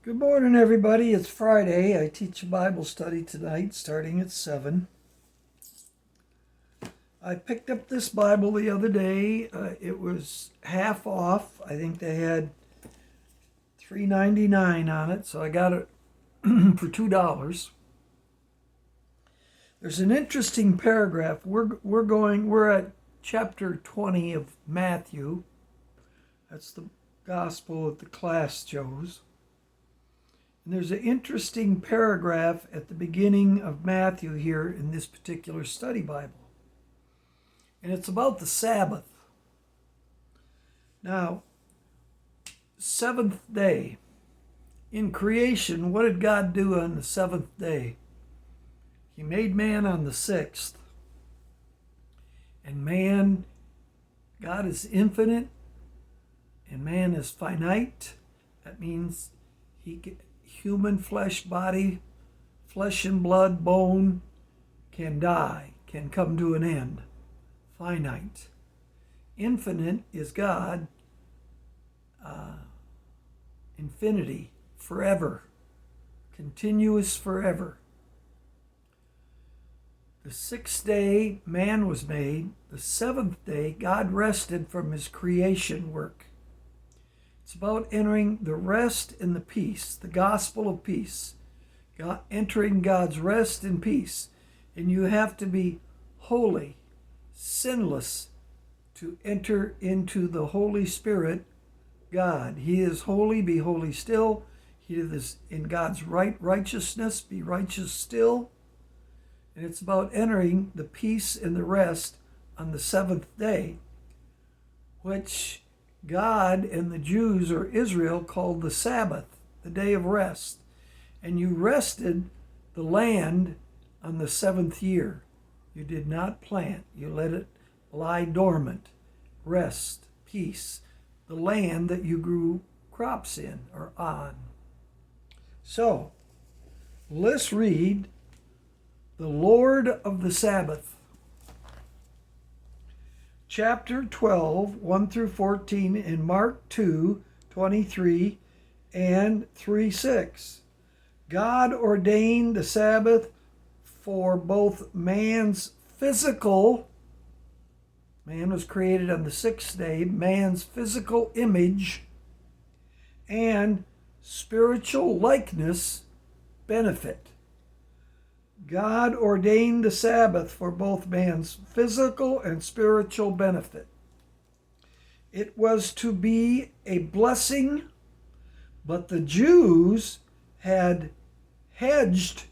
Good morning, everybody. It's Friday. I teach a Bible study tonight starting at 7. I picked up this Bible the other day. It was half off. I think they had $3.99 on it, so I got it for $2. There's an interesting paragraph. We're at chapter 20 of Matthew. That's the gospel that the class chose. And there's an interesting paragraph at the beginning of Matthew here in this particular study Bible. And it's about the Sabbath. Now, seventh day. In creation, what did God do on the seventh day? He made man on the sixth. And God is infinite, and man is finite. That means human flesh, body, flesh and blood, bone can die, can come to an end. Finite. Infinite is God. Infinity, forever. Continuous forever. The sixth day man was made. The seventh day God rested from his creation work. It's about entering the rest and the peace, the gospel of peace. Entering God's rest and peace. And you have to be holy, sinless, to enter into the Holy Spirit, God. He is holy, be holy still. He is in God's righteousness, be righteous still. And it's about entering the peace and the rest on the seventh day, which God and the Jews or Israel called the Sabbath, the day of rest. And you rested the land on the seventh year. You did not plant. You let it lie dormant. Rest, peace, the land that you grew crops in or on. So, let's read the Lord of the Sabbath. Chapter 12, 1 through 14, in Mark 2, 23 and 3:6. God ordained the Sabbath for both man's physical, man was created on the sixth day, man's physical image, and spiritual likeness benefit. God ordained the Sabbath for both man's physical and spiritual benefit. It was to be a blessing, but the Jews had hedged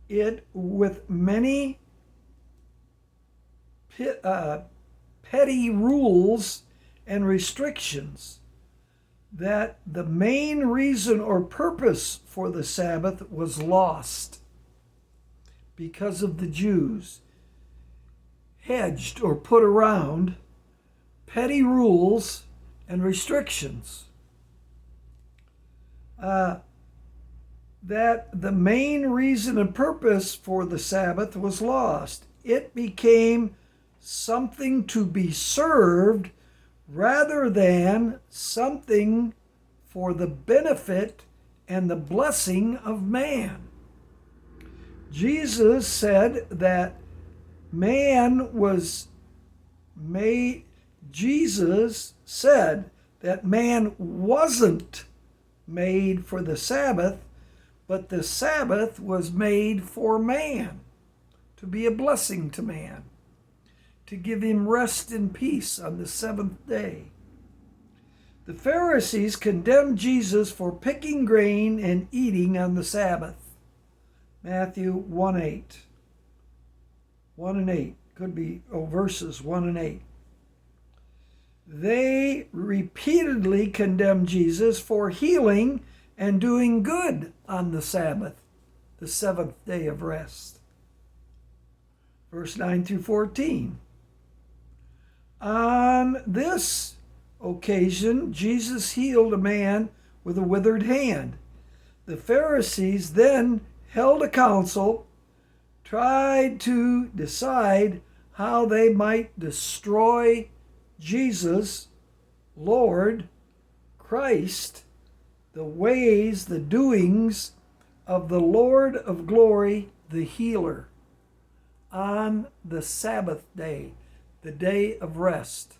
it with many petty rules and restrictions that the main reason or purpose for the Sabbath was lost because of the Jews. Hedged or put around petty rules and restrictions. That the main reason and purpose for the Sabbath was lost. It became something to be served rather than something for the benefit and the blessing of man. Jesus said that Jesus said that man wasn't made for the Sabbath, but the Sabbath was made for man, to be a blessing to man, to give him rest and peace on the seventh day. The Pharisees condemned Jesus for picking grain and eating on the Sabbath. Matthew 1:8. 1 and 8. Could be verses 1 and 8. They repeatedly condemned Jesus for healing and doing good on the Sabbath, the seventh day of rest. Verse 9 through 14. On this occasion, Jesus healed a man with a withered hand. The Pharisees then held a council, tried to decide how they might destroy Jesus, Lord, Christ, the ways, the doings of the Lord of glory, the healer, on the Sabbath day, the day of rest.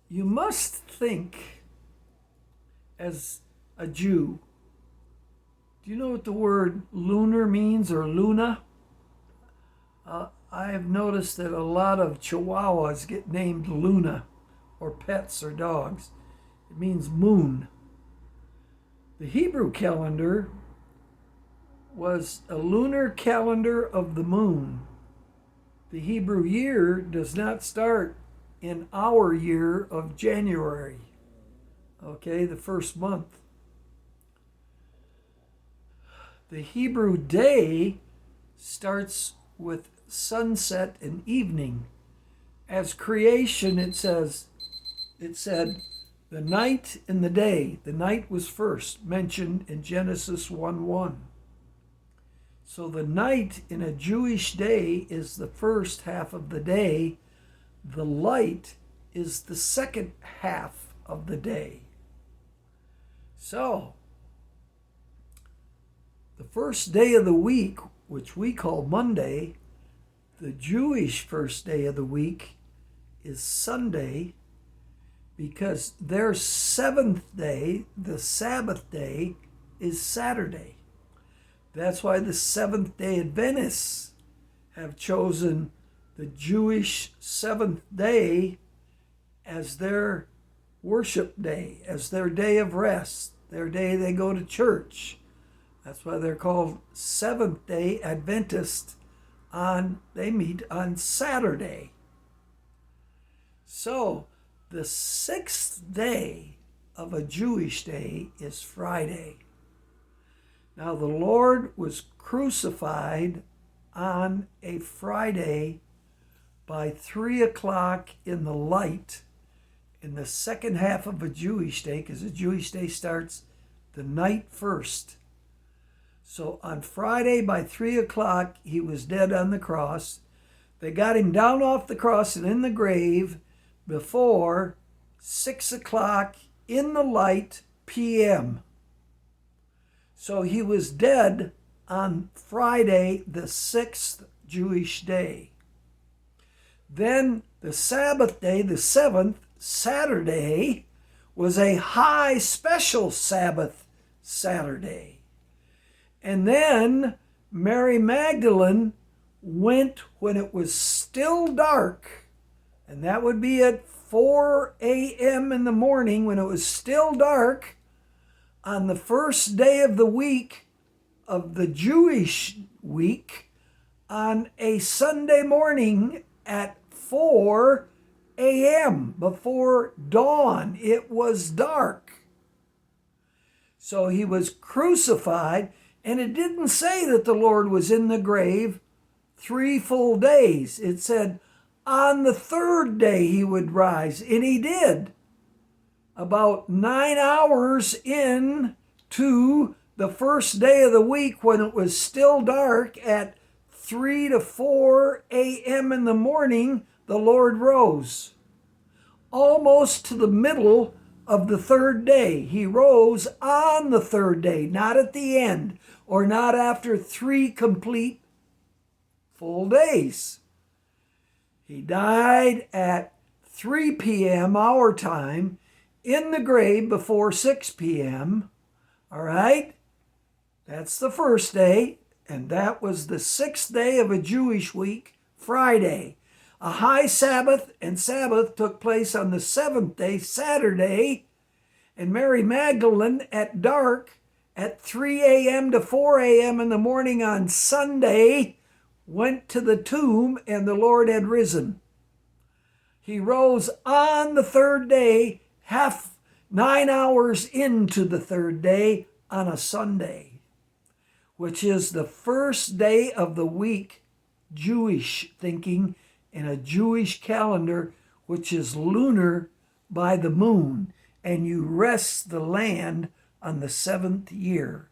You must think, as a Jew, do you know what the word lunar means, or luna? I have noticed that a lot of Chihuahuas get named Luna, or pets or dogs. It means moon. The Hebrew calendar was a lunar calendar of the moon. The Hebrew year does not start in our year of January, okay, the first month. The Hebrew day starts with sunset and evening. As creation, it said, the night and the day. The night was first mentioned in Genesis 1:1. So the night in a Jewish day is the first half of the day. The light is the second half of the day. So, the first day of the week, which we call Monday, the Jewish first day of the week is Sunday, because their seventh day, the Sabbath day, is Saturday. That's why the Seventh-day Adventists have chosen the Jewish seventh day as their worship day, as their day of rest, their day they go to church. That's why they're called Seventh-day Adventists. They meet on Saturday. So the sixth day of a Jewish day is Friday. Now the Lord was crucified on a Friday by 3 o'clock in the light in the second half of a Jewish day, because a Jewish day starts the night first. So on Friday by 3 o'clock, he was dead on the cross. They got him down off the cross and in the grave before 6 o'clock in the light p.m. So he was dead on Friday, the sixth Jewish day. Then the Sabbath day, the seventh, Saturday, was a high special Sabbath Saturday. And then Mary Magdalene went when it was still dark, and that would be at 4 a.m. in the morning when it was still dark, on the first day of the week, of the Jewish week, on a Sunday morning at 4 a.m. before dawn. It was dark. So he was crucified, and it didn't say that the Lord was in the grave 3 full days. It said on the third day he would rise, and he did. About 9 hours into the first day of the week, when it was still dark, at 3 to 4 a.m. in the morning, the Lord rose. Almost to the middle of the third day. He rose on the third day, not at the end, or not after 3 complete full days. He died at 3 p.m. our time, in the grave before 6 p.m. All right? That's the first day, and that was the sixth day of a Jewish week, Friday. A high Sabbath, and Sabbath took place on the seventh day, Saturday, and Mary Magdalene at dark at 3 a.m. to 4 a.m. in the morning on Sunday went to the tomb, and the Lord had risen. He rose on the third day, 9 hours into the third day, on a Sunday, which is the first day of the week, Jewish thinking, in a Jewish calendar, which is lunar by the moon, and you rest the land on the seventh year.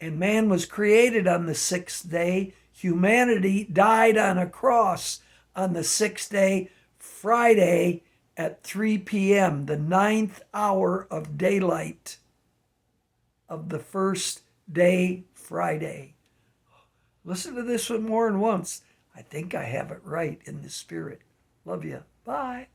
And man was created on the sixth day. Humanity died on a cross on the sixth day, Friday, at 3 p.m., the 9th hour of daylight of the first day, Friday. Listen to this one more than once. I think I have it right in the spirit. Love you. Bye.